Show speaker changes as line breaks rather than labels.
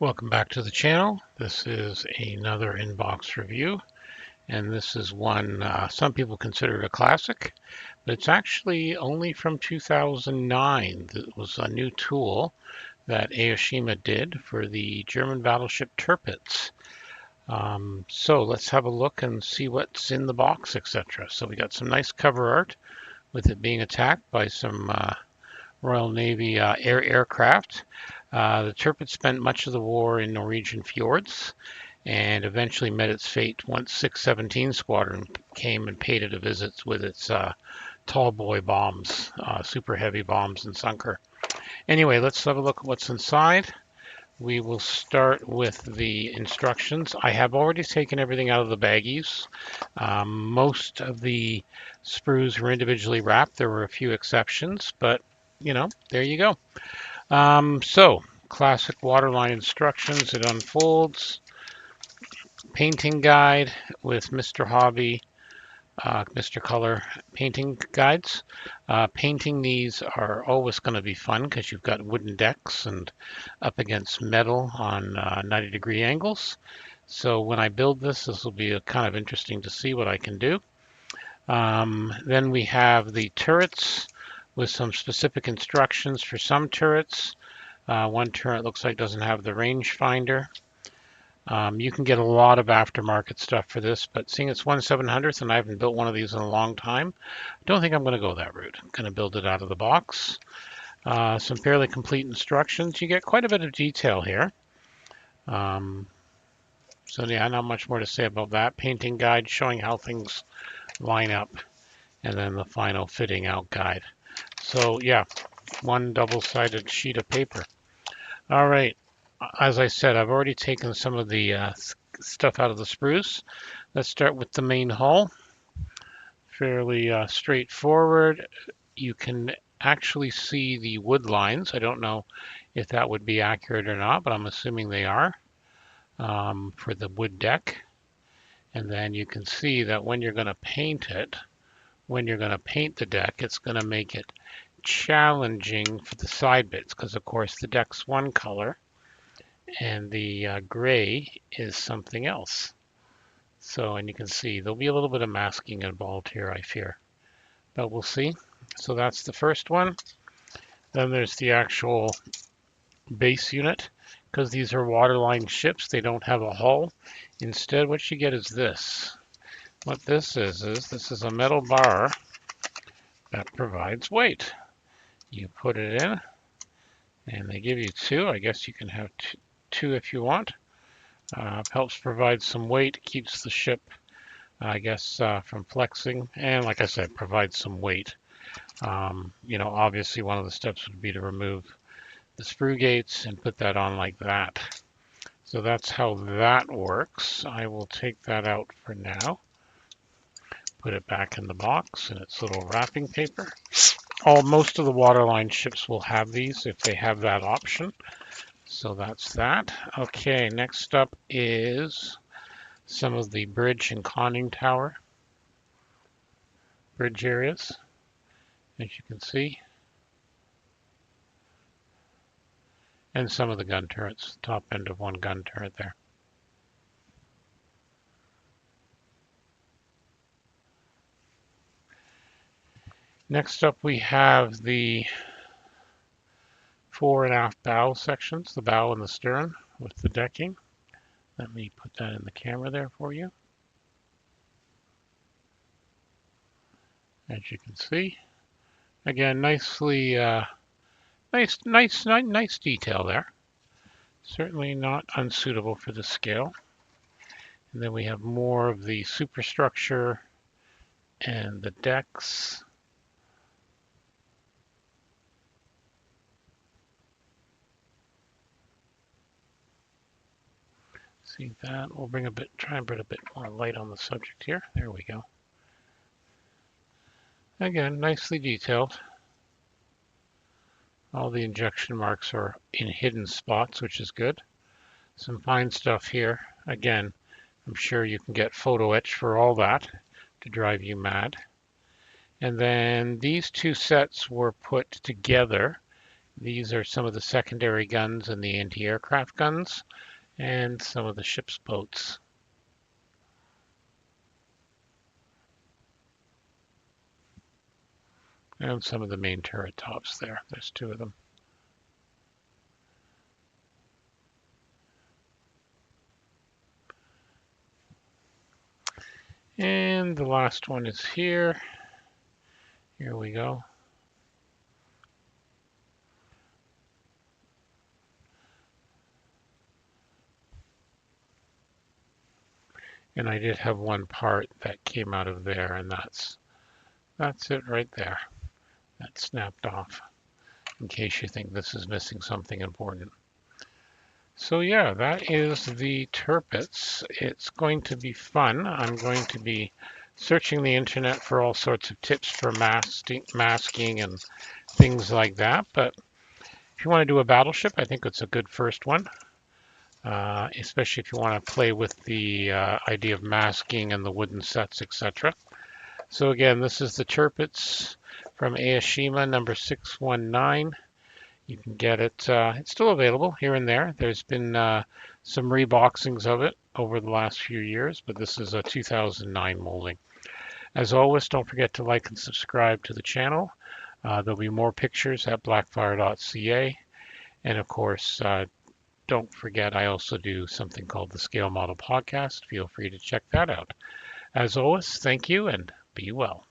Welcome back to the channel. This is another inbox review, and this is one some people consider it a classic, but it's actually only from 2009. It was a new tool that Aoshima did for the German battleship Tirpitz. So let's have a look and see what's in the box, etc. So we got some nice cover art with it being attacked by some Royal Navy aircraft. The Tirpitz spent much of the war in Norwegian fjords and eventually met its fate once 617 Squadron came and paid it a visit with its tall boy bombs, super heavy bombs, and sunk her. Anyway, let's have a look at what's inside. We will start with the instructions. I have already taken everything out of the baggies. Most of the sprues were individually wrapped. There were a few exceptions, but there you go. So, classic waterline instructions. It unfolds. Painting guide with Mr. Hobby, Mr. Color painting guides. Painting these are always going to be fun because you've got wooden decks and up against metal on 90-degree angles. So when I build this will be kind of interesting to see what I can do. Then we have the turrets with some specific instructions for some turrets. One turret looks like doesn't have the rangefinder. You can get a lot of aftermarket stuff for this, but seeing it's 1/700th and I haven't built one of these in a long time, I don't think I'm going to go that route. I'm going to build it out of the box. Some fairly complete instructions. You get quite a bit of detail here. So yeah, not much more to say about that. Painting guide showing how things line up, and then the final fitting out guide. So yeah, one double-sided sheet of paper. All right, as I said, I've already taken some of the stuff out of the sprues. Let's start with the main hull. Fairly straightforward. You can actually see the wood lines. I don't know if that would be accurate or not, but I'm assuming they are for the wood deck. And then you can see that when you're going to paint it, when you're going to paint the deck, it's going to make it challenging for the side bits because, of course, the deck's one color and the gray is something else. So, and you can see there'll be a little bit of masking involved here, I fear, but we'll see. So that's the first one. Then there's the actual base unit. Because these are waterline ships, they don't have a hull. Instead, what you get is this. What this is this is a metal bar that provides weight. You put it in, and they give you two. I guess you can have two if you want. Helps provide some weight, keeps the ship, I guess, from flexing, and like I said, provides some weight. Obviously one of the steps would be to remove the sprue gates and put that on like that. So that's how that works. I will take that out for now. Put it back in the box in its little wrapping paper. Most of the waterline ships will have these if they have that option. So that's that. Okay, next up is some of the bridge and conning tower bridge areas, as you can see. And some of the gun turrets, top end of one gun turret there. Next up we have the fore and aft bow sections, the bow and the stern with the decking. Let me put that in the camera there for you. As you can see, again, nicely, nice detail there. Certainly not unsuitable for the scale. And then we have more of the superstructure and the decks. See that? We'll try and bring a bit more light on the subject here. There we go. Again, nicely detailed. All the injection marks are in hidden spots, which is good. Some fine stuff here. Again, I'm sure you can get photo etch for all that to drive you mad. And then these two sets were put together These are some of the secondary guns and the anti-aircraft guns, and some of the ship's boats. And some of the main turret tops there. There's two of them. And the last one is here. Here we go. And I did have one part that came out of there, and that's it right there. That snapped off, in case you think this is missing something important. So yeah, that is the Tirpitz. It's going to be fun. I'm going to be searching the internet for all sorts of tips for masking and things like that. But if you want to do a battleship, I think it's a good first one, especially if you want to play with the idea of masking and the wooden sets, etc. So again, this is the Tirpitz from Aoshima, number 619. You can get it. It's still available here and there. There's been some reboxings of it over the last few years, but this is a 2009 molding. As always, don't forget to like and subscribe to the channel. There'll be more pictures at blackfire.ca. And of course, don't forget, I also do something called the Scale Model Podcast. Feel free to check that out. As always, thank you and be well.